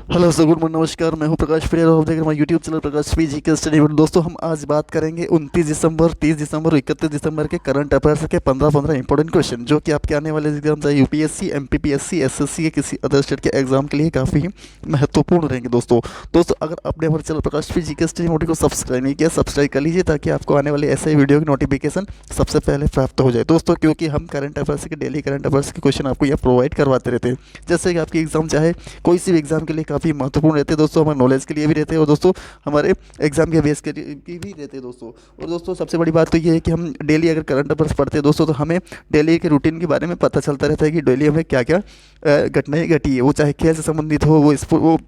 Hello sir, good morning, नमस्कार। मैं हूं प्रकाश प्रिया और आप देख रहे हैं हमारा यूट्यूब चैनल प्रकाश पी जी के स्टडी। दोस्तों, हम आज बात करेंगे 29 दिसंबर, 30 दिसंबर और 31 दिसंबर के करंट अफेयर्स के 15-15 इंपॉर्टेंट क्वेश्चन जो कि आपके आने वाले एग्जाम चाहे यूपीएससी, एमपीपीएससी, एसएससी के किसी अदर स्टेट के एग्जाम के लिए काफ़ी महत्वपूर्ण रहेंगे। दोस्तों अगर आपने हमारे चैनल प्रकाश पी जी के स्टडी मोटी को सब्सक्राइब नहीं किया, सब्सक्राइब कर लीजिए ताकि आपको आने वाले ऐसे ही वीडियो की नोटिफिकेशन सबसे पहले प्राप्त हो जाए। दोस्तों, क्योंकि हम करंट अफेयर्स के डेली करंट अफेयर्स के क्वेश्चन आपको यहाँ प्रोवाइड करवाते रहते हैं। जैसे कि आपकी एग्जाम चाहे कोई सी भी एग्जाम के लिए काफ़ी महत्वपूर्ण रहते हैं दोस्तों, हमारे नॉलेज के लिए भी रहते हैं और दोस्तों हमारे एग्जाम के बेस के लिए की भी रहते हैं दोस्तों। और दोस्तों सबसे बड़ी बात तो ये है कि हम डेली अगर करंट अफेयर्स पढ़ते हैं दोस्तों, तो हमें डेली के रूटीन के बारे में पता चलता रहता है कि डेली हमें क्या क्या घटनाएं घटी है। वो चाहे खेल से संबंधित हो, वो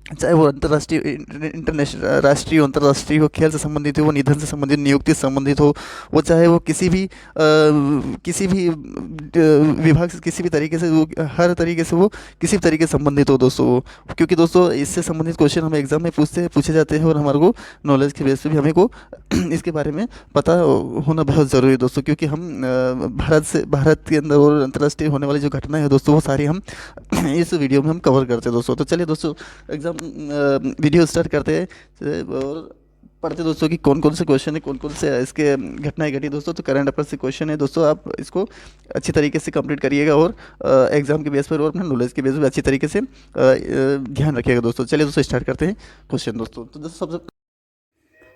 चाहे वो अंतर्राष्ट्रीय, इंटरनेशनल, राष्ट्रीय, अंतर्राष्ट्रीय हो, खेल से संबंधित हो, वो निधन से संबंधित, नियुक्ति से संबंधित हो, वो चाहे वो किसी भी विभाग से, किसी भी तरीके से, वो हर तरीके से वो किसी भी तरीके से संबंधित हो दोस्तों। क्योंकि दोस्तों इससे संबंधित क्वेश्चन हमें एग्जाम में पूछे जाते हैं और हमारे को नॉलेज के बेस पे भी हमें को इसके बारे में पता होना बहुत ज़रूरी है दोस्तों। क्योंकि हम भारत के अंदर और अंतर्राष्ट्रीय होने वाली जो घटनाएं हैं दोस्तों, वो सारी हम इस वीडियो में हम कवर करते हैं दोस्तों। तो चलिए दोस्तों, एग्ज़ाम वीडियो स्टार्ट करते हैं और पढ़ते हैं दोस्तों कि कौन कौन से क्वेश्चन है, कौन कौन से इसके घटनाएं घटी दोस्तों। तो करंट अफेयर से क्वेश्चन है दोस्तों, आप इसको अच्छी तरीके से कंप्लीट करिएगा और एग्जाम के बेस पर और अपने नॉलेज के बेस पर अच्छी तरीके से ध्यान रखिएगा दोस्तों। चलिए दोस्तों स्टार्ट करते हैं क्वेश्चन दोस्तों। तो दोस्तों सबसे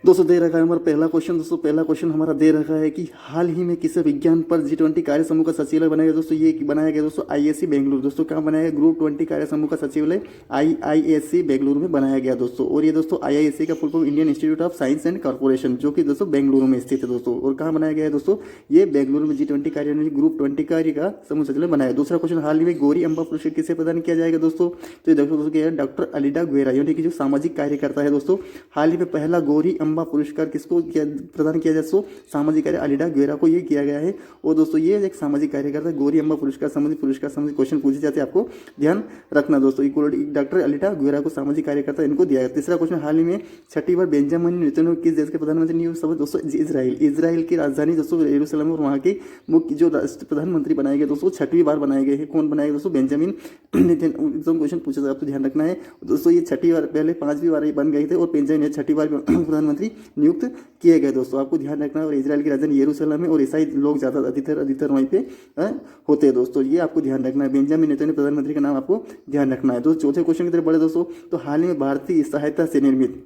दोस्तों दे रखा है हमारा पहला क्वेश्चन। दोस्तों पहला क्वेश्चन हमारा दे रखा है कि हाल ही में किस विज्ञान पर G20 कार्य समूह का सचिवालय बनाया गया दोस्तों। ये बनाया गया दोस्तों IISc बेंगलुरु। दोस्तों कहाँ बनाया गया? ग्रुप 20 कार्य समूह का सचिवालय IISc बेंगलुरु में बनाया गया दोस्तों। और ये दोस्तों IISc का full form Indian institute of science and corporation, जो कि दोस्तों बेंगलुरु में स्थित है दोस्तों। और कहाँ बनाया गया है दोस्तों? ये बेंगलुरु में G20 कार्य ग्रुप 20 कार्य का समूह सचिवालय बनाया। दूसरा क्वेश्चन, हाल ही में गौरी अम्बा पुरस्कार किसे प्रदान किया जाएगा दोस्तों? तो देखो दोस्तों क्या है, डॉक्टर अलीडा गुएरा, यानी कि जो सामाजिक कार्यकर्ता है दोस्तों। हाल ही में पहला गौरी अम्बा पुरस्कार किसको प्रदान किया जाए दोस्तों? सामाजिक कार्य अलीडा गुएरा को ये किया गया है। और दोस्तों ये एक सामाजिक कार्यकर्ता, गौरी अम्बा पुरस्कार संबंधित क्वेश्चन पूछे जाते हैं, आपको ध्यान रखना दोस्तों। डॉक्टर अलीडा गुएरा को सामाजिक कार्यकर्ता इनको दिया गया। तीसरा क्वेश्चन, हाल ही में छठी बार बेंजामिन नेतन्याहू किस देश के प्रधानमंत्री नियुक्त हुए दोस्तों? इजराइल की राजधानी दोस्तों यरूशलेम और वहाँ के मुख्य जो प्रधानमंत्री बनाए गए दोस्तों, छठवीं बार बनाए गए हैं। कौन बनाए गए दोस्तों? Benjamin Netanyahu. क्वेश्चन पूछा था, आपको ध्यान रखना है दोस्तों। ये छठी बार, पहले 5वीं बार बन गए थे और बेंजामिन छठी बार प्रधानमंत्री नियुक्त किए गए दोस्तों, आपको ध्यान रखना है। और इजराइल की राजधानी यरूशलेम है और ईसाई लोग ज़्यादा अधिकतर वहीं पे होते हैं दोस्तों, ये आपको ध्यान रखना है। बेंजामिन नेतन्याहू प्रधानमंत्री का नाम आपको ध्यान रखना है दोस्तों। चौथे क्वेश्चन की तरफ बढ़े दोस्तों। तो हाल ही में भारतीय सहायता से निर्मित,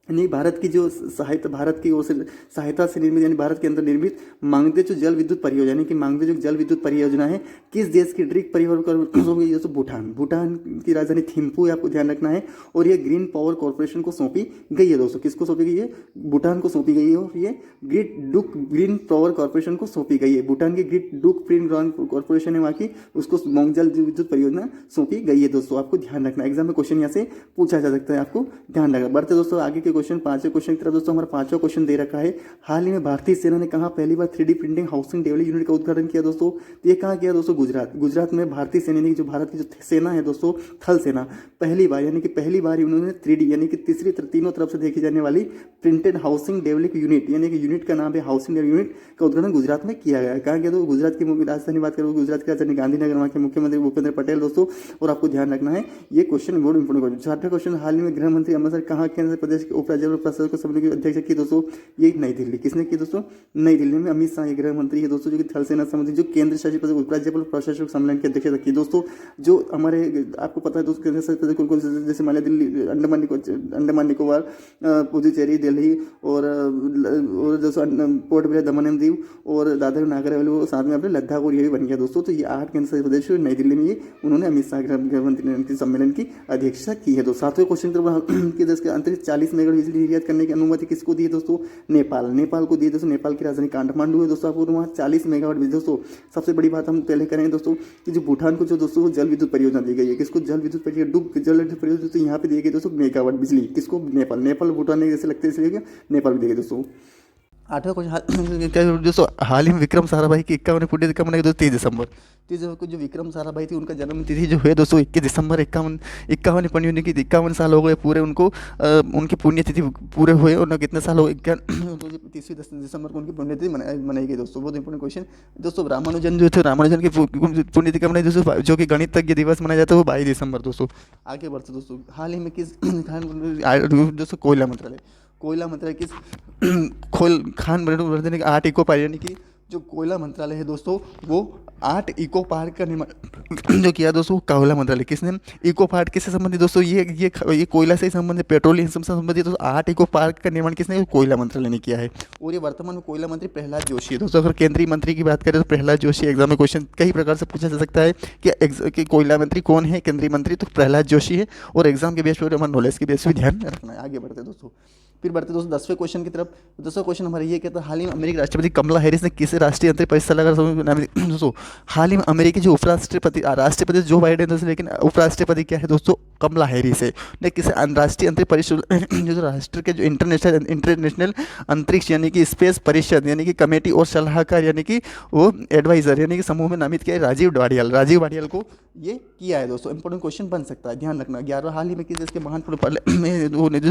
यानी भारत की जो सहायता, भारत की ओर से सहायता से निर्मित, यानी भारत के अंदर निर्मित मांगदेचु जल विद्युत परियोजना, यानी कि मांगदेचु जल विद्युत परियोजना है, किस देश की ड्रिक परिवहन होगी दोस्तों? भूटान की राजधानी थिम्पू है, आपको ध्यान रखना है। और ये ग्रीन पावर कॉर्पोरेशन को सौंपी गई है दोस्तों। किसको सौंपी गई है? भूटान को सौंपी गई है। और ये ग्रीन पावर कॉर्पोरेशन को सौंपी गई है। भूटान की ग्रिड डुक ग्रीन कॉर्पोरेशन है वहाँ की, उसको जल विद्युत परियोजना सौंपी गई है दोस्तों, आपको ध्यान रखना। एग्जाम में क्वेश्चन यहाँ से पूछा जा सकता है, आपको ध्यान रखना। बढ़ते दोस्तों आगे के क्वेश्चन, पांचवें क्वेश्चन की तरफ दोस्तों। हमारा पांचवा क्वेश्चन दे रखा है, हाल ही में भारतीय सेना ने कहा पहली बार 3D printing housing develop unit का उद्घाटन किया दोस्तों? तो ये कहाँ किया दोस्तों? गुजरात में भारतीय सेना की जो भारत की जो सेना है दोस्तों, थल सेना, पहली बार, यानी कि पहली बार उन्होंने 3D, यानी कि तीनों तरफ से देखी जाने वाली प्रिंटेड हाउसिंग डेवलप यूनिट, यानी कि यूनिट का नाम है हाउसिंग यूनिट, का उद्घाटन गुजरात में किया गया है। कहाँ किया? तो गुजरात की राजधानी बात करें, गुजरात की राजधानी गांधीनगर, वहाँ के मुख्यमंत्री भूपेंद्र पटेल दोस्तों। और आपको ध्यान रखना है, ये क्वेश्चन बहुत इंपोर्टेंट क्वेश्चन। छठा क्वेश्चन, हाल ही में गृह मंत्री अमित शाह कहाँ केंद्र प्रदेश के उपराज्यपाल प्रशासक समिति के अध्यक्ष की दोस्तों? ये नई दिल्ली। किसने की दोस्तों? नई दिल्ली में अमित शाह गृह मंत्री है दोस्तों, जो कि थल सेना संबंधी जो केंद्र शासित प्रदेश उपराज्यपाल प्रशासक सम्मेलन की अध्यक्षता की दोस्तों। जो हमारे, आपको पता है दोस्तों, केंद्र शासित प्रदेश कौन कौन, जैसे मान लिया दिल्ली, अंडमान निकोबार, पुदुचेरी, दिल्ली और दोस्तों port Blair, Daman and Diu और दादर नागर हवेली, साथ में अपने लद्दाख और ये भी बन गया दोस्तों। तो ये 8 केंद्र शासित प्रदेश नई दिल्ली में ये उन्होंने अमित शाह गृह मंत्री सम्मेलन की अध्यक्षता की है दोस्तों। सातवें क्वेश्चन के देश के अंतरिक्ष 40 मेगावाट बिजली निर्यात करने की अनुमति किसको दी है दोस्तों? नेपाल को दी दोस्तों। नेपाल की राजधानी काठमांडू है दोस्तों, आपको वहाँ 40 मेगावाट बिजली दोस्तों। सबसे बड़ी बात हम पहले करेंगे दोस्तों कि जो भूटान को जो दोस्तों जल विद्युत परियोजना दी गई है, किसको? जल विद्युत परियोजना, जल विद्युत परियोजना दोस्तों यहाँ पे दी गई दोस्तों मेगावाट बिजली, किसको? नेपाल। भूटान ने जैसे लगते हैं इसलिए नेपाल भी दी गई दोस्तों। 8वां क्वेश्चन क्या दोस्तों, हाल ही में विक्रम साराभाई की 51वीं पुण्यतिथि कब मनाई दोस्तों? 30 दिसंबर। 30 दिसंबर को जो विक्रम साराभाई थी उनका जन्म तिथि जो है दोस्तों 21 दिसंबर, 51 पुण्यतिथि की 51 साल हो गए पूरे उनको, उनकी पुण्यतिथि पूरे हुए। उन्हें कितने साल हो गए? 30 दिसंबर को उनकी पुण्यतिथि मनाई गई दोस्तों। बहुत इंपॉर्टेंट क्वेश्चन दोस्तों। रामानुजन जो थे, रामानुजन की पुण्यतिथि कब मनाई दोस्तों? जो कि गणितज्ञ दिवस मनाया जाता है वो 22 दिसंबर दोस्तों। आगे बढ़ते दोस्तों, हाल ही में किस दोस्तों कोयला मंत्रालय, कोयला मंत्रालय किस खोल खान वर्धन ने 8 इको पार्क, यानी कि जो कोयला मंत्रालय है दोस्तों वो 8 इको पार्क का निर्माण जो किया दोस्तों, कोयला मंत्रालय किसने? इको पार्क किससे संबंधित दोस्तों? ये कोयला से संबंधित, पेट्रोलियम से संबंधित दोस्तों 8 इको पार्क का निर्माण किसने? कोयला मंत्रालय ने किया है। और ये वर्तमान में कोयला मंत्री प्रहलाद जोशी है दोस्तों। अगर केंद्रीय मंत्री की बात करें तो प्रहलाद जोशी, एग्जाम में क्वेश्चन कई प्रकार से पूछा जा सकता है कि कोयला मंत्री कौन है? केंद्रीय मंत्री तो प्रहलाद जोशी है। और एग्जाम के बेस पर हमारे नॉलेज के बेस पर ध्यान रखना है। आगे बढ़ते दोस्तों, फिर बढ़ते दोस्तों 10वें क्वेश्चन की तरफ। 10वां क्वेश्चन हमारा ये कहता है, हाल ही में अमेरिकी राष्ट्रपति कमला हैरिस ने किसे राष्ट्रीय अंतरिक्ष परिषद सलाहकार दोस्तों? हाल ही में अमेरिकी जो राष्ट्रपति जो बाइडेन दोस्तों, लेकिन उपराष्ट्रपति क्या है दोस्तों? कमला हैरिस है। ने किसे राष्ट्रीय अंतरिक्ष परिषद जो राष्ट्र के जो इंटरनेशनल अंतरिक्ष यानी कि स्पेस परिषद यानी कि कमेटी और सलाहकार यानी कि वो एडवाइजर यानी कि समूह में नामित किया है राजीव वाडियाल को ये किया है दोस्तों। इंपॉर्टेंट क्वेश्चन बन सकता है, ध्यान रखना। 11वां, हाल ही में किस देश के महान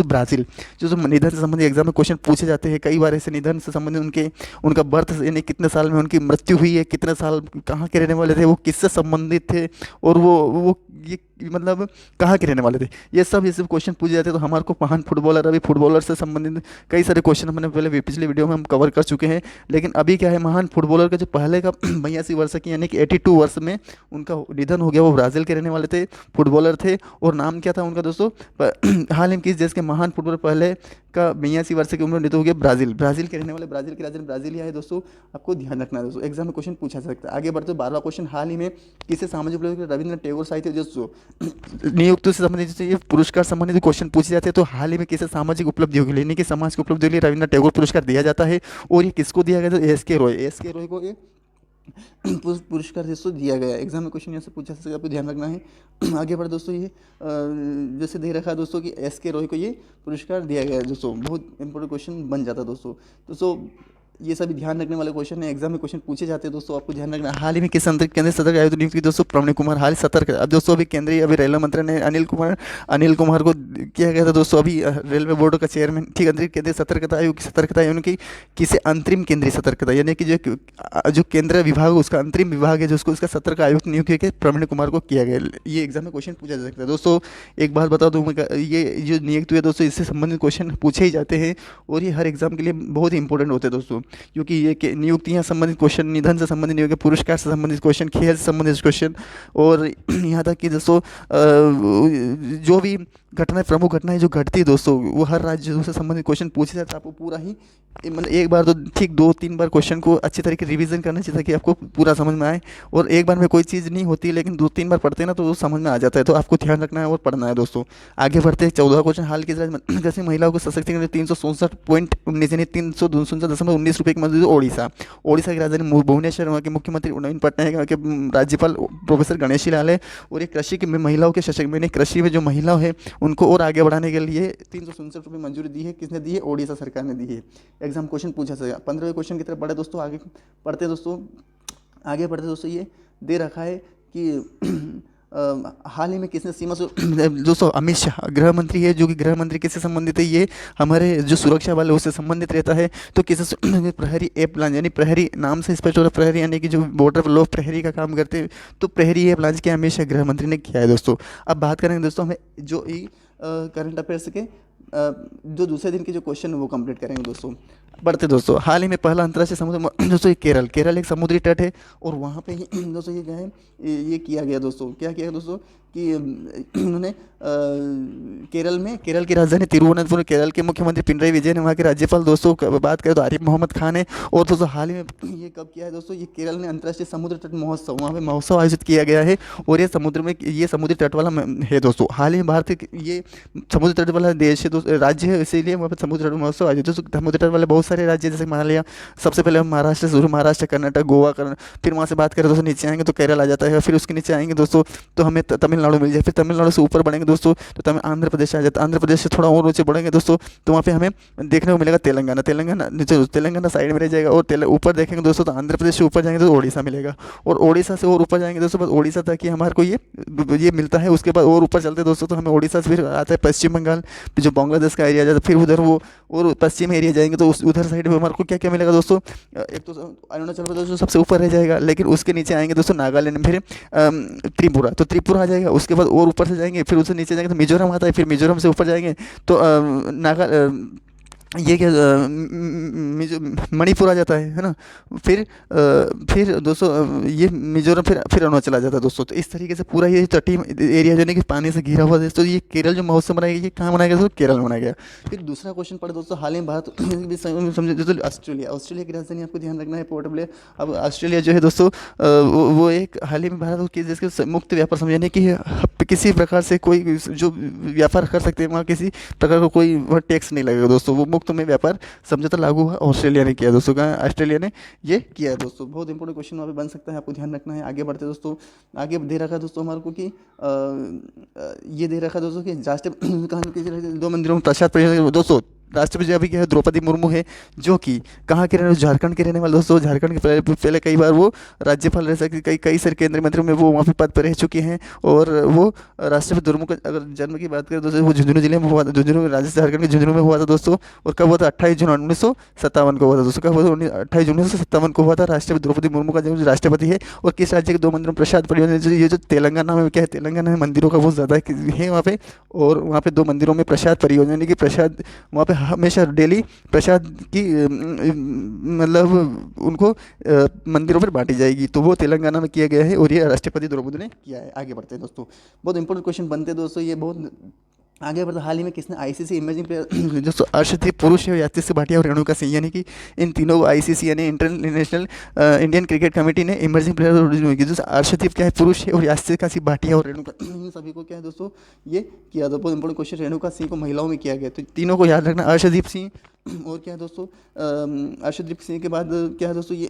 ब्राजील जो निधन से संबंधित एग्जाम में क्वेश्चन पूछे जाते हैं कई बार ऐसे, निधन से संबंधित उनका बर्थ यानी कितने साल में उनकी मृत्यु हुई है, कितने साल कहाँ के रहने वाले थे, वो किससे संबंधित थे, और वो ये मतलब कहाँ के रहने वाले थे, ये सब क्वेश्चन पूछे जाते हैं। तो हमारे को महान फुटबॉलर, अभी फुटबॉलर से संबंधित कई सारे क्वेश्चन हमने पहले पिछले वीडियो में हम कवर कर चुके हैं। लेकिन अभी क्या है, महान फुटबॉलर का जो पहले का 82 वर्ष की यानी कि 82 वर्ष में उनका निधन हो गया। वो ब्राज़ील के रहने वाले थे, फुटबॉलर थे। और नाम क्या था उनका दोस्तों? हाल ही में किस देश के महान फुटबॉलर पहले का 82 वर्ष की उम्र निधन हो गया? ब्राज़ील के रहने वाले, ब्राज़ील की राजधानी ब्राज़ीलिया है दोस्तों। आपको ध्यान रखना है दोस्तों, एग्जाम में क्वेश्चन पूछा जा सकता है। आगे बढ़ते 12वां क्वेश्चन, हाल ही में किसे सामाजिक उपलब्धि रविंद्रनाथ टैगोर साहित्य जो नियुक्ति से संबंधित ये पुरस्कार संबंधित क्वेश्चन पूछे जाते हैं। तो हाल ही में किसे सामाजिक उपलब्धियों के लिए यानी कि समाज की उपलब्धियों के लिए रविंद्रनाथ टैगोर पुरस्कार दिया जाता है। और ये किसको दिया गया? तो एस के रॉय को ये पुरस्कार दोस्तों दिया गया। एग्जाम में क्वेश्चन यहाँ से पूछा जा सकता है, आपको ध्यान रखना है। आगे बढ़ दोस्तों, ये जैसे दे रखा है दोस्तों कि एस के रॉय को ये पुरस्कार दिया गया है दोस्तों। बहुत इंपॉर्टेंट क्वेश्चन बन जाता है दोस्तों। ये सभी ध्यान रखने वाले क्वेश्चन है, एग्जाम में क्वेश्चन पूछे जाते हैं दोस्तों, आपको ध्यान रखना। हाल ही में किस केंद्रीय सतर्क आयुक्त नियुक्त की दोस्तों? प्रवीण कुमार, हाल सतर्क। अब दोस्तों अभी केंद्रीय रेलवे मंत्री ने अनिल कुमार को किया गया था दोस्तों, अभी रेलवे बोर्ड का चेयरमैन, ठीक है। केंद्रीय सतर्कता आयोग की सतर्कता है उनकी किसे? अंतरिम केंद्रीय सतर्कता यानी कि जो केंद्रीय विभाग उसका अंतरिम विभाग है, जो उसको उसका सतर्क आयुक्त नियुक्त किया प्रवीण कुमार को किया गया। ये एग्जाम में क्वेश्चन पूछा जा सकता है दोस्तों। एक बात बता दूँ, ये जो नियुक्त हुए दोस्तों इससे संबंधित क्वेश्चन पूछे ही जाते हैं। और ये हर एग्जाम के लिए बहुत ही इंपॉर्टेंट होते हैं दोस्तों, क्योंकि ये नियुक्तियां संबंधित क्वेश्चन, निधन से संबंधित नियुक्ति, पुरस्कार से संबंधित क्वेश्चन, खेल से संबंधित क्वेश्चन, और यहाँ तक कि दोस्तों जो भी घटनाएं, प्रमुख घटनाएं जो घटती है दोस्तों, वो हर राज्य से संबंधित क्वेश्चन पूछे जाते हैं। आपको पूरा ही मतलब एक बार तो ठीक 2-3 बार क्वेश्चन को अच्छी तरीके रिवीजन करना चाहिए ताकि आपको पूरा समझ में आए। और एक बार में कोई चीज़ नहीं होती, लेकिन 2-3 बार पढ़ते हैं ना तो वो समझ में आ जाता है। तो आपको ध्यान रखना है और पढ़ना है दोस्तों। आगे बढ़ते हैं 14वां क्वेश्चन, हाल के कैसे महिलाओं को सशक्तिकरण 367.19 यानी 367.19 रुपये की मंजूरी ओडिशा की राजधानी भुवनेश्वर, वहाँ के मुख्यमंत्री नवीन पटनायक के राज्यपाल प्रोफेसर गणेशी लाल है। और ये कृषि की महिलाओं के सशक्तिकरण, कृषि में जो महिला है उनको और आगे बढ़ाने के लिए 367 रुपये मंजूरी दी है। किसने दी है? ओडिशा सरकार ने दी है। एग्जाम क्वेश्चन पूछा जाएगा। 15वें क्वेश्चन की तरफ बढ़े दोस्तों, आगे पढ़ते दोस्तों ये दे रखा है कि हाल ही में किसने सीमा दोस्तों अमित शाह गृह मंत्री है, जो कि गृह मंत्री किससे संबंधित है? ये हमारे जो सुरक्षा बल है उससे संबंधित रहता है। तो किससे? प्रहरी ऐप लॉन्च, यानी प्रहरी नाम से स्पष्ट हो रहा है, प्रहरी यानी कि जो बॉर्डर लॉ प्रहरी का काम करते हैं। तो प्रहरी ऐप लॉन्च किया अमित शाह गृह मंत्री ने किया है दोस्तों। अब बात करेंगे दोस्तों हमें जो करंट अफेयर्स के जो दूसरे दिन के जो क्वेश्चन है वो कंप्लीट करेंगे दोस्तों। बढ़ते दोस्तों, हाल ही में पहला अंतर्राष्ट्रीय समुद्र दोस्तों केरल एक समुद्री तट है। और वहाँ पे ही दोस्तों ये क्या है, ये किया गया दोस्तों, क्या किया दोस्तों कि उन्होंने केरल की राजधानी तिरुवनंतपुरम, केरल के मुख्यमंत्री पिनराई विजयन ने, वहाँ के राज्यपाल दोस्तों बात करें तो आरिफ मोहम्मद खान है। और दोस्तों हाल ही में ये कब किया है दोस्तों? ये केरल ने अंतर्राष्ट्रीय समुद्र तट महोत्सव, वहाँ पे महोत्सव आयोजित किया गया है। और ये समुद्री तट वाला है दोस्तों। हाल ही में भारत ये समुद्र तट वाला देश है राज्य है, इसीलिए वहाँ पर समुद्र तट महोत्सव आयोजित। तो समुद्र तट वाले बहुत सारे राज्य जैसे मान लिया, सबसे पहले हम महाराष्ट्र शुरू, महाराष्ट्र, कर्नाटक, गोवा, फिर वहाँ से बात करें दोस्तों नीचे आएंगे तो केरल आ जाता है, फिर उसके नीचे आएंगे दोस्तों तो हमें तमिलनाडु मिल जाए, फिर तमिलनाडु से ऊपर बढ़ेंगे दोस्तों तो आंध्र प्रदेश आ जाता है, आंध्र प्रदेश से थोड़ा और नीचे बढ़ेंगे दोस्तों तो वहाँ पे हमें देखने को मिलेगा तेलंगाना, तेलंगाना नीचे, तेलंगाना साइड में रह जाएगा। और ऊपर देखेंगे दोस्तों तो आंध्र प्रदेश से ऊपर जाएंगे तो ओडिशा मिलेगा, और ओडिशा से और ऊपर जाएंगे दोस्तों बस ओडिशा तक ही हमारे को ये मिलता है। उसके बाद और ऊपर चलते दोस्तों तो हमें ओडिशा से फिर आता है पश्चिम बंगाल, जो बांग्लादेश का एरिया आ जाता है, फिर उधर वो और पश्चिम एरिया जाएंगे तो उधर साइड में हमारे को क्या क्या मिलेगा दोस्तों, एक तो अरुणाचल प्रदेश जो सबसे ऊपर रह जाएगा, लेकिन उसके नीचे आएंगे दोस्तों नागालैंड, फिर त्रिपुरा, तो त्रिपुरा आ जाएगा। उसके बाद और ऊपर से जाएंगे, फिर उससे नीचे जाएंगे तो मिजोरम आता है, फिर मिजोरम से ऊपर जाएंगे तो ये क्या मणिपुर आ जाता है ना। फिर दोस्तों ये मिजोरम, फिर अरुणाचल आ जाता है दोस्तों। तो इस तरीके से पूरा ये तटीय एरिया जो है कि पानी से घिरा हुआ है। तो ये केरल जो महोत्सव मनाया गया, ये कहाँ मनाया गया दोस्तों, केरल में मनाया गया। फिर दूसरा क्वेश्चन पढ़े दोस्तों, हाल ही में भारत समझे दोस्तों ऑस्ट्रेलिया की राजधानी आपको ध्यान रखना है पोर्ट ब्लेयर। अब ऑस्ट्रेलिया जो है दोस्तों वो एक हाल ही में भारत के जिसके मुक्त व्यापार समझाने की किसी प्रकार से कोई जो व्यापार कर सकते हैं वहाँ किसी प्रकार का कोई वहाँ टैक्स नहीं लगेगा दोस्तों, वो मुक्त में व्यापार समझौता लागू हुआ, ऑस्ट्रेलिया ने किया दोस्तों, कहाँ ऑस्ट्रेलिया ने ये किया है दोस्तों। बहुत इंपॉर्टेंट क्वेश्चन वहाँ पे बन सकता है, आपको ध्यान रखना है। आगे बढ़ते दोस्तों, आगे दे रखा है दोस्तों हमारे को कि ये दे रखा है दोस्तों कि राष्ट्रपति कहाँ किसी 2 मंदिरों में प्रसाद परियोजना दोस्तों। राष्ट्रपति अभी क्या है, द्रौपदी मुर्मू है, जो कि कहाँ के रहने, झारखंड के रहने वाले दोस्तों। झारखंड के पहले कई बार वो राज्यपाल रह सकते, कई सारे केंद्रीय मंत्री में वो वहाँ पे पद पर रह चुके हैं। और वो राष्ट्रपति मुर्मू का अगर जन्म की बात करें दोस्तों, वो झुंझुनू जिले में हुआ था, झुंझुनू राजस्थान झारखंड के झुंझुनू में हुआ था दोस्तों। और कब हुआ था, 28 जून 1957 को हुआ था दोस्तों। कब हुआ था, 28 जून 1957 को हुआ था। राष्ट्रपति द्रौपदी मुर्मू का जो राष्ट्रपति है। और किस राज्य के 2 मंदिरों में प्रसाद परियोजना, ये जो तेलंगाना में क्या है, तेलंगाना में मंदिरों का बहुत ज़्यादा है वहाँ पे। और वहाँ पे 2 मंदिरों में प्रसाद परियोजना, यानी कि प्रसाद वहाँ पे हमेशा डेली प्रसाद की मतलब उनको मंदिरों पर बांटी जाएगी। तो वो तेलंगाना में किया गया है और ये राष्ट्रपति द्रौपदी ने किया है। आगे बढ़ते हैं दोस्तों, बहुत इंपॉर्टेंट क्वेश्चन बनते हैं दोस्तों, ये बहुत आगे बढ़ते। हाल ही में किसने आईसीसी इमेजिंग प्लेयर जो अर्शदीप पुरुष है, यातिश भाटिया और रेणुका सिंह, यानी कि इन तीनों आईसीसी यानी इंटरनेशनल इंडियन क्रिकेट कमेटी ने इमर्जिंग प्लेयर जो अर्शदीप क्या है पुरुष है, और यातिश भाटिया और रेणुका इन सभी को क्या है दोस्तों ये किया। तो बहुत इंपॉर्टेंट क्वेश्चन, रेणुका सिंह को महिलाओं में किया गया। तो तीनों को याद रखना, अर्शदीप सिंह और क्या है दोस्तों अर्शदीप सिंह के बाद क्या है दोस्तों ये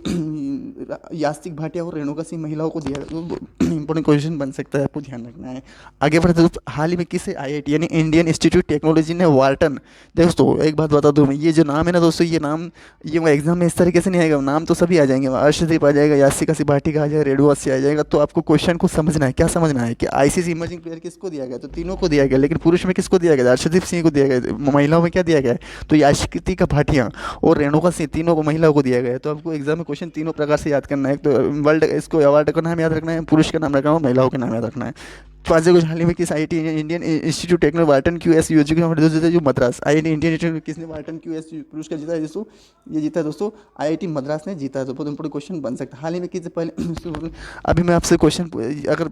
यास्तिक भाटिया और रेणुका सिंह महिलाओं को दिया। तो इंपॉर्टेंट क्वेश्चन बन सकता है, आपको ध्यान रखना है। आगे बढ़ते दोस्तों, हाल ही में किसे आईआईटी यानी इंडियन इंस्टीट्यूट टेक्नोलॉजी ने वाल्टन, दोस्तों एक बात बता दूँ मैं, ये जो नाम है ना दोस्तों, ये नाम ये एग्जाम में इस तरीके से नहीं आएगा, नाम तो सभी आ जाएंगे, अर्शदीप आ जाएगा, यास्तिक भाटिया आ जाएगा, रेणुका सिंह आ जाएगा। तो आपको क्वेश्चन को समझना है, क्या समझना है कि आईसीसी इमर्जिंग प्लेयर किसको दिया गया, तो तीनों को दिया गया। लेकिन पुरुष में किसको दिया गया, अर्शदीप सिंह को दिया गया। महिलाओं में क्या दिया गया है, तो यास्तिक भाटिया और रेणुका सिंह तीनों को महिलाओं को दिया गया है। तो आपको एग्जाम में क्वेश्चन तीनों प्रकार से याद करना है। एक तो वर्ल्ड इसको अवार्ड का नाम याद रखना है, पुरुष का नाम रखना है, महिलाओं के नाम याद रखना है। तो आज कुछ हाल ही में किस IIT Indian institute technology Walton QS UG जो मद्रास आईआईटी इंडियन इंस्टीट्यूट किसने वाल्टन क्यूएस पुरस्कार जीता है दोस्तों, ये जीता है दोस्तों आईआईटी मद्रास ने जीता है। तो बहुत इंपॉर्टेंट क्वेश्चन बन सकता है। हाल ही में किससे पहले अभी मैं आपसे क्वेश्चन अगर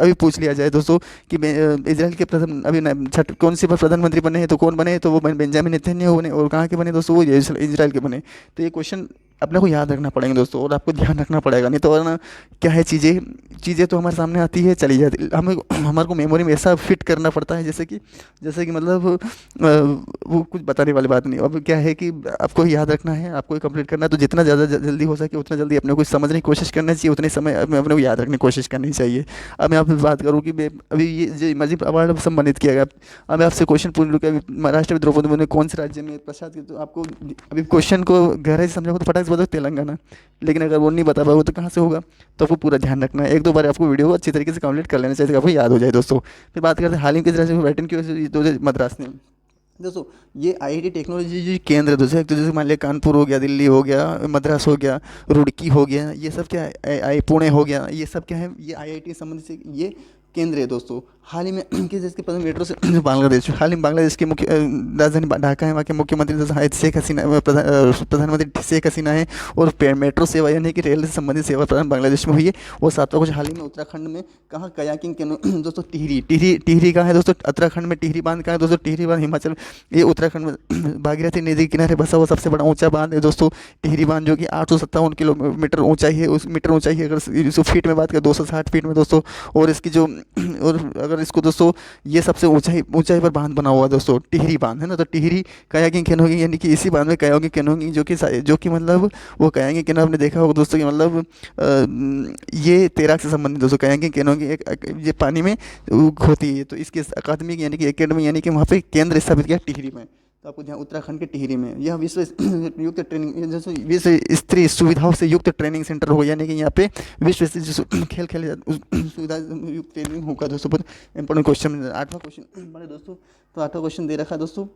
अभी पूछ लिया जाए दोस्तों कि इजराइल के प्रथम अभी कौन से प्रधानमंत्री बने हैं, तो कौन बने, तो वो बेंजामिन नेतन्याहू बने। और कहाँ के बने दोस्तों, वो इजराइल के बने। तो ये क्वेश्चन अपने को याद रखना पड़ेगा दोस्तों, और आपको ध्यान रखना पड़ेगा, नहीं तो वरना क्या है चीज़ें तो हमारे सामने आती है चली जाती, हमारे को मेमोरी में ऐसा फिट करना पड़ता है जैसे कि मतलब वो कुछ बताने वाली बात नहीं। अब क्या है कि आपको याद रखना है, आपको कंप्लीट करना है, तो जितना ज़्यादा जल्दी हो सके उतना जल्दी अपने को समझने की कोशिश करना चाहिए, उतने समय अपने को याद रखने की कोशिश करनी चाहिए। अब मैं आपसे बात करूँ कि अभी ये जो इमर्जिंग अवार्ड सम्मानित किया गया, अब मैं आपसे क्वेश्चन पूछ लूँ कि राष्ट्रपति द्रौपदी मुर्मू ने कौन से राज्य में प्रसाद किया, तो आपको अभी क्वेश्चन को गहराई से समझोगे तो फटाक से बताओ तेलंगाना। लेकिन अगर वो नहीं बता पाओगे तो कहाँ से होगा, तो आपको पूरा ध्यान रखना है। 1-2 बार आपको वीडियो को अच्छी तरीके से कंप्लीट कर लेना चाहिए, आपको याद हो जाए दोस्तों। फिर बात करते हैं हाल ही के राज्य में वाल्टन की मद्रास ने दोस्तों ये आईआईटी टेक्नोलॉजी जो केंद्र है दोस्तों, तो जैसे मान लिया कानपुर हो गया, दिल्ली हो गया, मद्रास हो गया, रुड़की हो गया, ये सब क्या है, पुणे हो गया, ये सब क्या है, ये आईआईटी संबंधित से ये केंद्र है दोस्तों। हाल ही में किस देश के प्रथम मेट्रो से बांग्लादेश, हाल ही में बांग्लादेश के मुख्य राजधानी ढाका है, वहाँ के मुख्यमंत्री शेख हसीना प्रधानमंत्री शेख हसीना है। और मेट्रो सेवा यानी कि रेल से संबंधित सेवा प्रदान बांग्लादेश में हुई है। और सातवां कुछ हाल ही में उत्तराखंड में कहाँ कयाकिंग के दोस्तों टिहरी कहाँ है दोस्तों, उत्तराखंड में टिहरी बांध कहाँ है दोस्तों, टिहरी बांध हिमाचल, ये उत्तराखंड में भागीरथी नदी के किनारे बसा हुआ सबसे बड़ा ऊंचा बांध है दोस्तों टिहरी बांध, जो कि 857 किलोमीटर ऊंचाई है, उस मीटर ऊंचाई है। अगर इसको फीट में बात करें 260 फीट में दोस्तों। और इसकी जो और अगर इसको दोस्तों, ये सबसे ऊंचाई ऊंचाई पर बांध बना हुआ है दोस्तों, टिहरी बांध है ना, तो टिहरी कयाकिंग कैनोइंग, यानी कि इसी बांध में कयाकिंग कैनोइंग जो कि मतलब वो कयाकिंग कैनो आपने देखा होगा दोस्तों कि मतलब ये तैराक से संबंधित दोस्तों, कयाकिंग कैनोइंग ये पानी में होती है। तो इसकी अकादमी यानी कि एकेडमी यानी कि वहाँ पे केंद्र स्थापित किया टिहरी में। तो आपको ध्यान, उत्तराखंड के टिहरी में यह विश्व युक्त ट्रेनिंग, जैसे विश्व स्तरीय सुविधाओं से युक्त ट्रेनिंग सेंटर होगा, यानी कि यहाँ पे विश्व स्तरीय खेल खेले सुविधा युक्त ट्रेनिंग होगा दोस्तों। बहुत इंपॉर्टेंट क्वेश्चन, 8वां क्वेश्चन बड़े दोस्तों। तो 8वां क्वेश्चन दे रखा है दोस्तों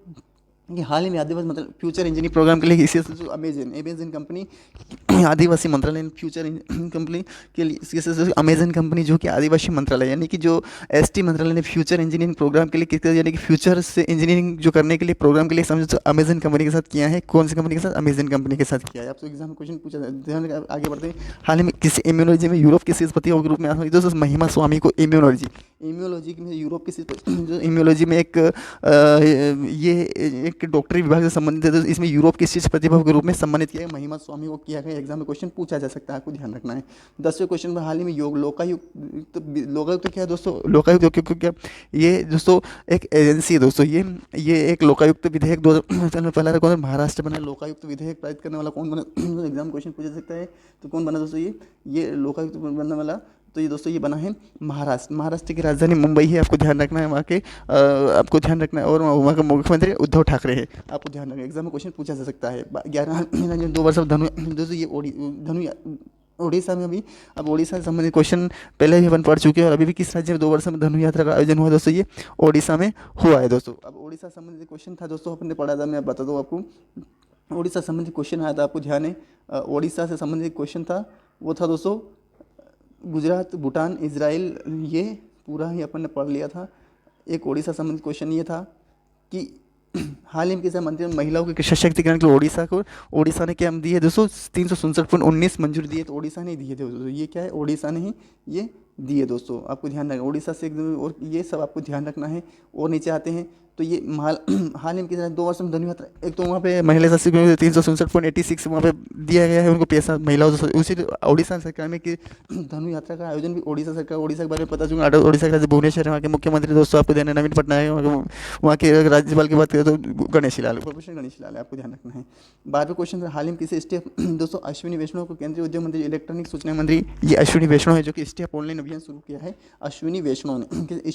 कि हाल ही में आदिवासी मतलब फ्यूचर इंजीनियरिंग प्रोग्राम के लिए इसी जो अमेजन कंपनी, आदिवासी मंत्रालय फ्यूचर कंपनी के लिए इसी अमेजन कंपनी जो कि आदिवासी मंत्रालय यानी कि जो एसटी मंत्रालय ने फ्यूचर इंजीनियरिंग प्रोग्राम के लिए किस, यानी कि फ्यूचर से इंजीनियरिंग जो करने के लिए प्रोग्राम के लिए समझो अमेजन कंपनी के साथ किया है। कौन सी कंपनी के साथ? अमेजन कंपनी के साथ किया है। आपसे एग्जाम में क्वेश्चन पूछा जाए, ध्यान आगे बढ़ते हैं। हाल ही में किसी इम्यूनोलॉजी में यूरोप के शीर्षपति के रूप में आया दोस्तों महिमा स्वामी को इम्यूनोलॉजी में यूरोप के जो इम्यूनोलॉजी में एक ये एक डॉक्टरी विभाग से संबंधित है, तो इसमें यूरोप के शीर्ष प्रतिभा के रूप में सम्मानित किया है महिमा स्वामी को किया गया। एग्जाम में क्वेश्चन पूछा जा सकता है, आपको ध्यान रखना है। 10वें क्वेश्चन में हाल ही में लोकायुक्त क्या है दोस्तों? लोकायुक्त क्या, ये दोस्तों एक एजेंसी है दोस्तों। ये एक लोकायुक्त विधेयक 2000 में पहला कौन महाराष्ट्र बना लोकायुक्त विधेयक पारित करने वाला कौन बना? एग्जाम क्वेश्चन पूछा जा सकता है, तो कौन बना दोस्तों? ये लोकायुक्त बनने वाला, तो ये दोस्तों ये बना है महाराष्ट्र की राजधानी मुंबई है। आपको ध्यान रखना है वहाँ के, आपको ध्यान रखना है। और वहाँ के मुख्यमंत्री उद्धव ठाकरे हैं, आपको ध्यान रखना है। एग्जाम में क्वेश्चन पूछा जा सकता है। 11 2 वर्ष दोस्तों ये धनु उड़ीसा में भी, अब उड़ीसा से संबंधित क्वेश्चन पहले भी अपन पढ़ चुके हैं। और अभी भी किस राज्य में 2 वर्ष में धनु यात्रा का आयोजन हुआ दोस्तों? ये उड़ीसा में हुआ है दोस्तों। अब उड़ीसा संबंधित क्वेश्चन था दोस्तों, अपने पढ़ा था, मैं बता दूँ आपको। उड़ीसा संबंधित क्वेश्चन आया था, आपको ध्यान है। उड़ीसा से संबंधित क्वेश्चन था, वो था दोस्तों गुजरात, भूटान, इजराइल, ये पूरा ही अपन ने पढ़ लिया था। एक ओडिशा संबंधित क्वेश्चन ये था कि हाल ही में किसी मंत्री ने महिलाओं के सशक्तिकरण के लिए ओडिशा ने क्या दिए दोस्तों? 367.19 मंजूरी दिए, तो ओडिशा ने दिए थे दोस्तों। ये क्या है? ओडिशा ने ही ये दिए दोस्तों, आपको ध्यान रखना। ओडिशा से एकदम, और ये सब आपको ध्यान रखना है। और नीचे आते हैं तो ये हाल ही में किसी 2 वर्ष में धनु यात्रा, एक तो वहाँ पे महिला सशक्तिकरण 367.86 वहाँ पे दिया गया है उनको पैसा महिलाओं से। उसी ओडिशा सरकार में कि धनु यात्रा का आयोजन भी ओडिशा सरकार, ओडिशा के बारे में पता चूँगा। ओडिशा के राज्य भुवनेश्वर है, वहाँ के मुख्यमंत्री दोस्तों आपको ध्यान है नवीन पटनायक। वहाँ के राज्यपाल की बात करें तो गणेशी लाल, प्रोफेसर गणेशी लाल, आपको ध्यान रखना है। 12वें क्वेश्चन, हाल ही में किसी स्टेप दोस्तों अश्विनी वैष्णव को केंद्रीय उद्योग मंत्री इलेक्ट्रॉनिक सूचना मंत्री, ये अश्विनी वैष्णव है जो कि स्टेप ऑनलाइन अभियान शुरू किया है। अश्विनी वैष्णव ने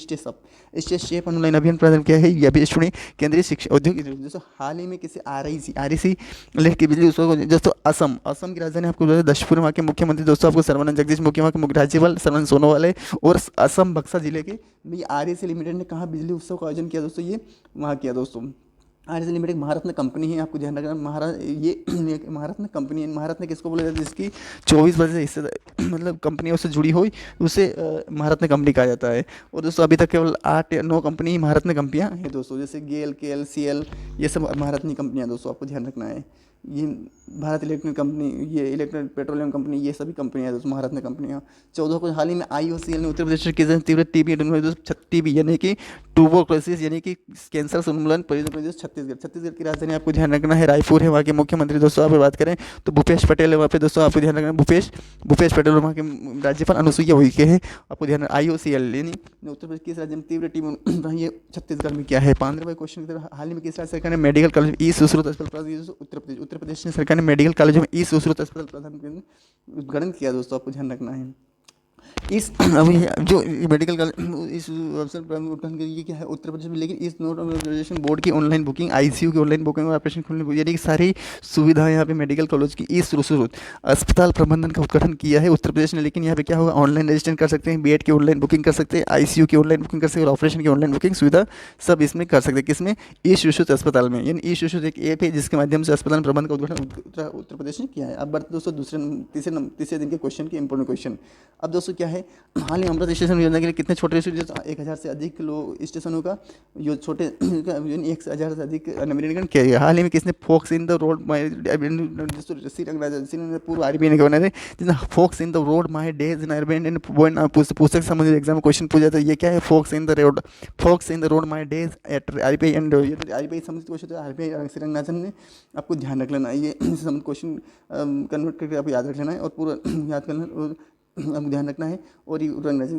स्टेप ऑनलाइन अभियान प्रारंभ किया है। यह भी अश्विनी केंद्रीय शिक्षा उद्योग दोस्तों। हाल ही में किसी आरईसी लेह की बिजली उत्सव दोस्तों असम की राजधानी आपको दशपुर, वहाँ के मुख्यमंत्री दोस्तों आपको सर्बानंद जगदीश मुखी, वहाँ के राज्यपाल सर्बानंद सोनोवाल है। और असम बक्सा जिले के आरईसी लिमिटेड ने कहाँ बिजली उत्सव का आयोजन किया दोस्तों? ये वहाँ किया दोस्तों। आरईसी लिमिटेड महारत्न कंपनी है, आपको ध्यान रखना। ये महारत्न कंपनी है। महारत्न किसको बोला जाता है? जिसकी 24% हिस्से मतलब कंपनियों से जुड़ी हुई, उसे महारत्न कंपनी कहा जाता है। और दोस्तों अभी तक केवल 8 या 9 कंपनी महारत्न कंपनियां हैं दोस्तों, जैसे गेल, केएल, सीएल, ये सब महारत्न कंपनियां दोस्तों, आपको ध्यान रखना है। ये भारत इलेक्ट्रॉनिक कंपनी, ये इलेक्ट्रॉनिक पेट्रोलियम कंपनी, ये सभी कंपनियां दोस्तों महारत्न कंपनियां। 14 को हाल ही में IOCL ने उत्तर प्रदेश के तीव्र टीबी यानी कि ट्यूबरक्लोसिस यानी कि कैंसर से उन्मूलन परियोजना छत्तीसगढ़ की राजधानी आपको ध्यान रखना है रायपुर है। वहाँ के मुख्यमंत्री दोस्तों आप बात करें तो भूपेश पटेल है वहाँ पे दोस्तों, आपको ध्यान रखना। भूपेश पटेल वहाँ के राज्यपाल अनुसुईया उइके हैं, आपको ध्यान IOCL यानी उत्तर प्रदेश किस राज्य में तीव्र टीबी, ये छत्तीसगढ़ में क्या है। 15वां क्वेश्चन, हाल ही में किस राज्य सरकार ने मेडिकल कॉलेज ई सुश्रुत अस्पताल, उत्तर प्रदेश ने सरकार ने मेडिकल कॉलेजों में ई सुश्रुत अस्पताल प्रदान उद्घाटन किया दोस्तों, आपको ध्यान रखना है। इस अभी जो मेडिकल कॉलेज इस अवसर पर उद्घाटन करिए क्या है उत्तर प्रदेश में। लेकिन इस नोट ऑर्गेनाइजेशन बोर्ड की ऑनलाइन बुकिंग, ICU की ऑनलाइन बुकिंग और ऑपरेशन खोलने यानी कि सारी सुविधाएं यहाँ पे मेडिकल कॉलेज की इस सुश्रुत अस्पताल प्रबंधन का उद्घाटन किया है उत्तर प्रदेश ने। लेकिन यहाँ पे क्या होगा? ऑनलाइन रजिस्ट्रेशन कर सकते हैं, बेड की ऑनलाइन बुकिंग कर सकते हैं, ICU की ऑनलाइन बुकिंग कर सकते हैं और ऑपरेशन की ऑनलाइन बुकिंग सुविधा सब इसमें कर सकते हैं। किसमें? ई सुश्रुत अस्पताल में। यानी ई सुश्रुत एक ऐप है जिसके माध्यम से अस्पताल प्रबंधन का उद्घाटन उत्तर प्रदेश ने किया है। अब बढ़ते दोस्तों तीसरे दिन के क्वेश्चन के इंपॉर्टेंट क्वेश्चन। अब दोस्तों क्या है, हाल ही अमृत स्टेशन योजना के लिए कितने छोटे स्टेशन 1000 से अधिक स्टेशनों का जो छोटे 1000 से अधिक नवीनीकरण किया गया। हाल ही में किसने फोक्स इन द रोड पूर्व RBI ने बनाए थे, जिसने fox in the road my days in urban and पुस्तक संबंधित एग्जाम में क्वेश्चन पूछा था। ये क्या है? Fox in the road my days at RBI and RBI संबंधित क्वेश्चन था। RBI श्रीरंगनाथन ने, आपको ध्यान रख लेना। ये संबंधित क्वेश्चन कन्वर्ट करके आप याद रख लेना है और पूरा याद करना। आपको ध्यान रखना है। और ये रंगराजी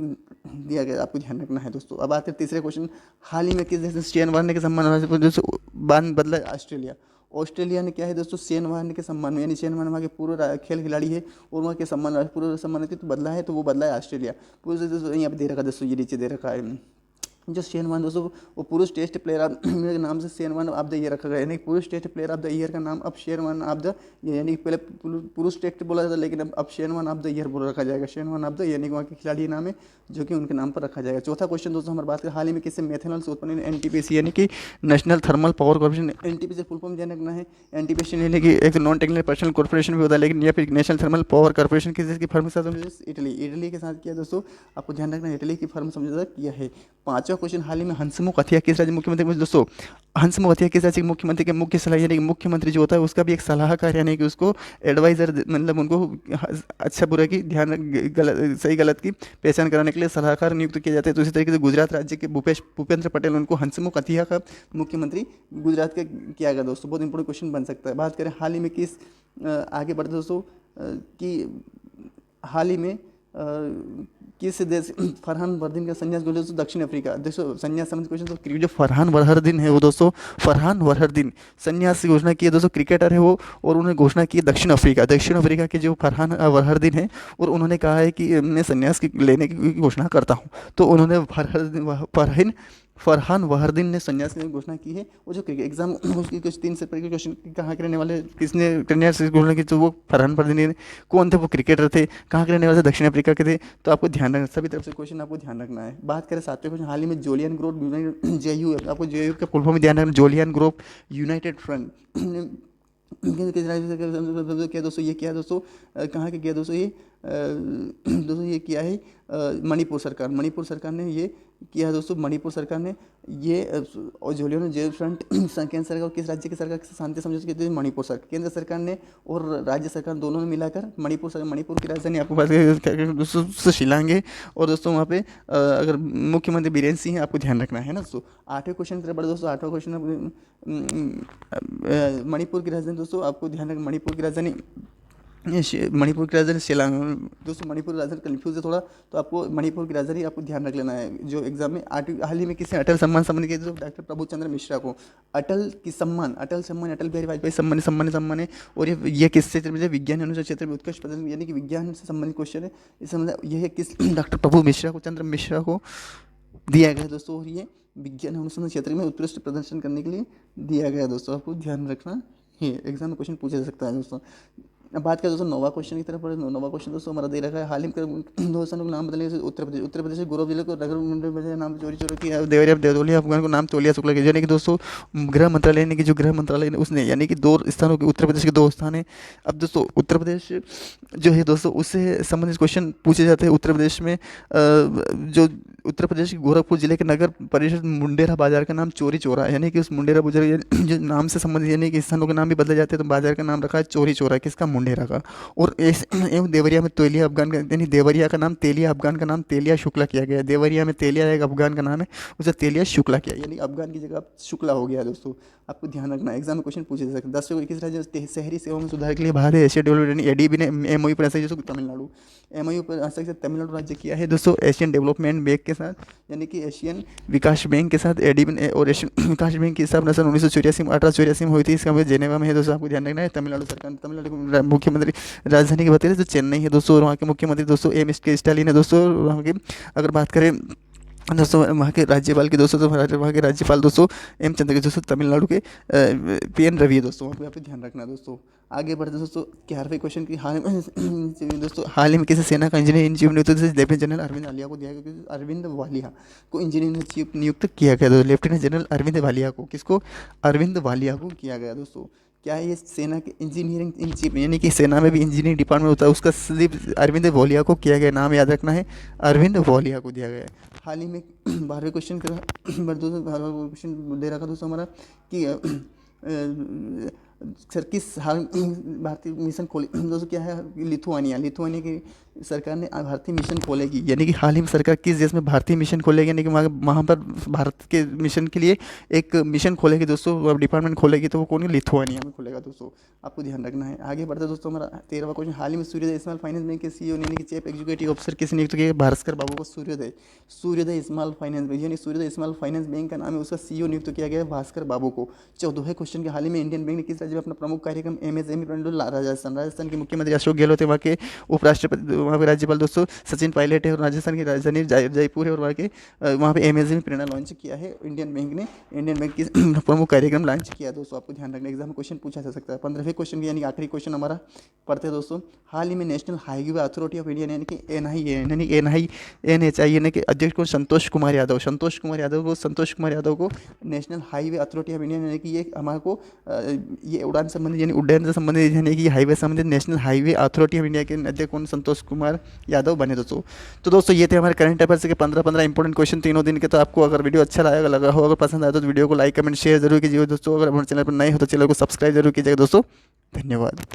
दिया गया, आपको ध्यान रखना है दोस्तों। अब आते हैं तीसरे क्वेश्चन, हाल ही में किस देश ने शेन वार्ने के सम्मान दोस्तों बान बदला? ऑस्ट्रेलिया। ऑस्ट्रेलिया ने क्या है दोस्तों, शेन वार्ने के सम्मान में, यानी शेन वार्ने वहाँ के पूर्व खेल खिलाड़ी है और वहाँ के सम्मान पूर्व सम्मानित तो बदला है, तो वो बदला है ऑस्ट्रेलिया। पूरे दोस्तों यहाँ पे दे रखा है दोस्तों, ये नीचे दे रखा है जो शेन वार्न दोस्तों वो पुरुष टेस्ट प्लेयर के नाम से Shane Warne of the year रखा गया, यानी पुरुष test player of the year का नाम अब शेन वार्न ऑफ द, यानी पहले पुरुष टेस्ट बोला जाता लेकिन अब Shane Warne of the year बोल रखा जाएगा, शेन वार्न ऑफ द, यानी वहाँ के खिलाड़ी नाम है जो कि उनके नाम पर रखा जाएगा। चौथा क्वेश्चन दोस्तों हमारी बात करें, हाल ही में किससे मेथनॉल से उत्पन्न एनटीपीसी, यानी कि national thermal power corporation, NTPC full form ध्यान रखना है। एनटीपीसी यानी कि एक नॉन टेक्निकल पर्सनल कॉर्पोरेशन भी होता है, लेकिन या फिर नेशनल थर्मल पावर कॉर्पोरेशन की फर्म के साथ इटली, इटली के साथ किया दोस्तों, आपको ध्यान रखना है इटली की फर्म समझौता किया है। पांचवा क्वेश्चन, हाल ही में हंसमुख अथिया किस राज्य मुख्यमंत्री दोस्तों, हंसमुख अथिया किस राज्य के मुख्यमंत्री के मुख्य सलाह, यानी कि मुख्यमंत्री जो होता है उसका भी एक सलाहकार, यानी कि उसको एडवाइजर, मतलब उनको अच्छा बुरा की ध्यान गलत सही गलत की पहचान कराने के लिए सलाहकार नियुक्त किए जाते हैं। तो इसी तरीके से गुजरात राज्य के भूपेंद्र पटेल, उनको हंसमुख अथिया का मुख्यमंत्री गुजरात का किया गया दोस्तों। बहुत इंपॉर्टेंट क्वेश्चन बन सकता है। बात करें हाल ही में किस, आगे बढ़ते दोस्तों कि हाल ही में किस देश फरहान वर्दीन का संन्यास घोषित दोस्तों, दक्षिण अफ्रीका। दोस्तों संन्यास संबंधित क्वेश्चन तो जो फरहान वर्हरदीन है वो दोस्तों, फरहान वर्हरदीन संन्यास की घोषणा की है दोस्तों, क्रिकेटर है वो, और उन्होंने घोषणा की है दक्षिण अफ्रीका, दक्षिण अफ्रीका के जो फरहान वर्हरदीन है, और उन्होंने कहा है कि मैं संन्यास की लेने की घोषणा करता हूँ। तो उन्होंने फरहान वहरदीन ने संन्यास की घोषणा की है। वो जो क्रिकेट एग्जाम उसकी कुछ 3 से क्वेश्चन कहाँ के रहने वाले, किसने संन्यास की घोषणा की, तो वो फरहान वहरदीन कौन थे, वो क्रिकेटर थे, कहाँ के रहने वाले थे, दक्षिण अफ्रीका के थे। तो आपको ध्यान रखना, सभी तरफ से क्वेश्चन आपको ध्यान रखना है। बात करें सातवें क्वेश्चन, हाल ही में जोलियन ग्रुप जेयू, आपको जेयू का फुल फॉर्म ध्यान रखना, जोलियन ग्रुप यूनाइटेड फ्रंट किस राज्य से किया दोस्तों, ये किया दोस्तों, कहाँ के किया दोस्तों, ये दोस्तों ये किया है मणिपुर सरकार, मणिपुर सरकार ने ये किया है दोस्तों, मणिपुर सरकार ने ये जोलियन जेल फ्रंट केंद्र सरकार और किस राज्य की सरकार के शांति समझौते की, मणिपुर सरकार, केंद्र सरकार ने और राज्य सरकार दोनों ने मिलाकर मणिपुर की राजधानी आपको दोस्तों शिलांग है, और दोस्तों वहाँ पे अगर मुख्यमंत्री बीरेन सिंह है, आपको ध्यान रखना है ना दोस्तों। आठवें क्वेश्चन की तरफ बढ़े दोस्तों, आठवां क्वेश्चन मणिपुर की राजधानी दोस्तों, आपको ध्यान रखना, मणिपुर की राजधानी शिलांग दोस्तों। मणिपुर की राजधानी कन्फ्यूज है थोड़ा, तो आपको मणिपुर की राजधानी आपको ध्यान रख लेना है जो एग्जाम में। हाल ही में किसी अटल सम्मान सम्मान किया तो डॉक्टर प्रभु चंद्र मिश्रा को अटल सम्मान अटल बिहारी वाजपेयी सम्मान है। और ये किस क्षेत्र में, विज्ञान अनुसार क्षेत्र में उत्कृष्ट प्रदर्शन, यानी कि विज्ञान से संबंधित क्वेश्चन है। इस यह किस डॉक्टर प्रभु मिश्रा को चंद्र मिश्रा को दिया गया दोस्तों, और ये विज्ञान अनुसंधान क्षेत्र में उत्कृष्ट प्रदर्शन करने के लिए दिया गया दोस्तों, आपको ध्यान रखना है, एग्जाम में क्वेश्चन पूछा जा सकता है दोस्तों। अब बात करें दोस्तों नौवा क्वेश्चन की तरफ, नौवा क्वेश्चन दोस्तों हमारा दे रखा है, हाल ही में 2 स्थानों को नाम बदलने, उत्तर प्रदेश गौरव जिले को नगर मंडल नाम चोरी किया, देवरिया देवतोलिया अफगान को नाम तोलिया शुक्ला किया, यानी कि दोस्तों गृह मंत्रालय ने, कि जो गृह मंत्रालय ने उसने, यानी कि 2 स्थानों के, उत्तर प्रदेश के 2 स्थान है। अब दोस्तों उत्तर प्रदेश जो है दोस्तों उससे संबंधित क्वेश्चन पूछे जाते हैं। उत्तर प्रदेश में जो उत्तर प्रदेश के गोरखपुर जिले के नगर परिषद मुंडेरा बाजार का नाम चोरी चौरा, यानी कि उस मुंडेरा बाजार जो नाम से संबंधित, यानी कि स्थानों के नाम भी बदले जाते हैं, तो बाजार का नाम रखा है चोरी चौरा, किसका, मुंडेरा का। और एवं देवरिया में तेलिया अफगान का, यानी देवरिया का नाम तेलिया अफगान का नाम तेलिया शुक्ला किया गया है। देवरिया में तेलिया एक अफगान का नाम है, उसे तेलिया शुक्ला किया, यानी अफगान की जगह शुक्ला हो गया दोस्तों, आपको ध्यान रखना। एग्जाम में क्वेश्चन पूछे जा सकते हैं। 10वें को किस राज्य शहरी सेवाओं में सुधार के लिए भारत एशिया डेवलपमेंट एडीबी ने एमओयू पर तमिलनाडु, एमओयू पर तमिलनाडु राज्य किया है दोस्तों, एशियन डेवलपमेंट बैंक के साथ, यानी कि एशियन विकास बैंक के साथ एडीबी ने, और एशियन विकास बैंक की स्थापना सन 1884 में हुई थी। इसका जेनेवा में है दोस्तों, आपको ध्यान रखना है। तमिलनाडु सरकार, तमिलनाडु मुख्यमंत्री राजधानी की बात करें तो चेन्नई है दोस्तों, और वहाँ के मुख्यमंत्री दोस्तों एम एस के स्टालिन है दोस्तों। वहाँ के अगर बात करें दोस्तों वहाँ के राज्यपाल की दोस्तों, तो वहाँ के राज्यपाल दोस्तों एम चंद्र के दोस्तों तमिलनाडु के पीएन रवि है दोस्तों, वहाँ पे ध्यान रखना दोस्तों। आगे बढ़ते दोस्तों 11वें क्वेश्चन की, हाल दोस्तों हाल ही में किसी सेना का इंजीनियर इन चीफ नियुक्त, लेफ्टिनेंट जनरल अरविंद वालिया को दिया गया, अरविंद वालिया को इंजीनियर इन चीफ नियुक्त किया गया दोस्तों, लेफ्टिनेंट जनरल अरविंद वालिया को, किसको, अरविंद वालिया को किया गया दोस्तों। क्या है ये सेना के इंजीनियरिंग इन चीफ, यानी कि सेना में भी इंजीनियरिंग डिपार्टमेंट होता है, उसका सिर्फ अरविंद वालिया को किया गया, नाम याद रखना है, अरविंद वालिया को दिया गया है। हाल ही में 12वें क्वेश्चन क्वेश्चन दे रखा दोस्तों हमारा कि सर किस हाल भारतीय मिशन खोली दोस्तों, क्या है, लिथुआनिया की सरकार ने भारतीय मिशन खोलेगी, यानी कि हाल ही में सरकार किस देश में भारतीय मिशन खोलेगी, यानी कि वहाँ पर भारत के मिशन के लिए एक मिशन खोलेगी दोस्तों, डिपार्टमेंट खोलेगी, तो वो कौन है, लिथुआनिया में खोलेगा दोस्तों, आपको ध्यान रखना है। आगे बढ़ते दोस्तों, हमारा 13वां क्वेश्चन, हाल ही में सूर्योदय स्मॉल फाइनेंस बैंक के सीईओ यानी कि चीफ एग्जीक्यूटिव ऑफिसर किसे नियुक्त किया, भास्कर बाबू को। सूर्योदय स्मॉल फाइनेंस बैंक, यानी सूर्योदय स्मॉल फाइनेंस बैंक का नाम है, उसका सीईओ नियुक्त किया गया है भास्कर बाबू को। 14वें क्वेश्चन के, हाल ही में इंडियन बैंक ने किस राज्य में अपना प्रमुख कार्यक्रम एमएसएमई राजस्थान के मुख्यमंत्री अशोक गहलोत है, वहाँ के उपराष्ट्रपति, वहाँ के राज्यपाल दोस्तों सचिन पायलट है, और राजस्थान की राजधानी जयपुर है, और वहाँ पे एमएसएमई प्रेरणा लॉन्च किया है इंडियन बैंक ने। इंडियन बैंक की प्रमुख कार्यक्रम लॉन्च किया दोस्तों, आपको ध्यान रखना, एग्जाम में क्वेश्चन पूछा जा सकता है। 15वें क्वेश्चन यानी आखिरी क्वेश्चन हमारा पढ़ते हैं दोस्तों, हाल ही में national highway authority of India यानी कि NHAI यानी कि अध्यक्ष को संतोष कुमार यादव को national highway authority of India यानी कि ये हमारे को ये उड़ान संबंधित यानी उड्डयन से संबंधित यानी कि हाईवे संबंधित national highway authority of India के अध्यक्ष कौन, संतोष कुमार यादव बने दोस्तों। तो दोस्तों ये थे हमारे करंट अफेयर्स के 15 इंपॉर्टेंट क्वेश्चन तीनों दिन के। तो आपको अगर वीडियो अच्छा लगा हो, अगर पसंद आया तो वीडियो को लाइक कमेंट शेयर जरूर कीजिए दोस्तों। अगर हमारे चैनल पर नए हो तो चैनल को सब्सक्राइब जरूर कीजिएगा दोस्तों। धन्यवाद।